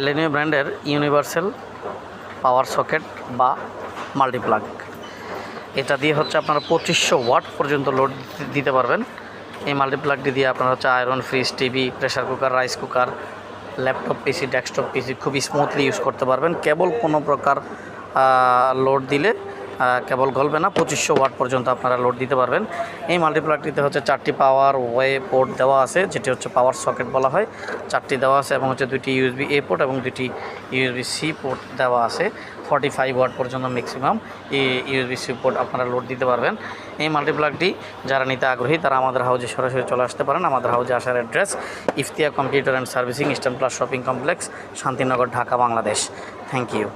Ldnio ব্র্যান্ডের universal পাওয়ার socket বা multiplug. এটা দিয়ে হচ্ছে আপনারা 2500 ওয়াট পর্যন্ত লোড দিতে পারবেন। এই মাল্টিপ্লাগটি দিয়ে আপনারা হচ্ছে iron, fridge, TV, pressure cooker, rice cooker, laptop PC, desktop পিসি খুব স্মুথলি ইউজ করতে পারবেন। কেবল কোনো প্রকার লোড দিলে কেবল গলবে না, 2500 ওয়াট পর্যন্ত আপনারা লোড দিতে পারবেন। এই মাল্টিপ্লাগটিতে হচ্ছে 4টি পাওয়ার ওয়ে পোর্ট দেওয়া আছে, যেটি হচ্ছে পাওয়ার সকেট বলা হয়। 4টি দেওয়া আছে এবং হচ্ছে 2টি USB A পোর্ট এবং 2টি USB C পোর্ট দেওয়া আছে। 45 ওয়াট পর্যন্ত ম্যাক্সিমাম এই USB C পোর্ট আপনারা লোড দিতে পারবেন। এই মাল্টিপ্লাগটি যারা নিতে আগ্রহী তারা আমাদের হাউজে সরাসরি চলে আসতে পারেন। আমাদের হাউজে আসার address Iftiya computer and servicing, eastern plus shopping complex, Shantinagar, Dhaka, Bangladesh. Thank you.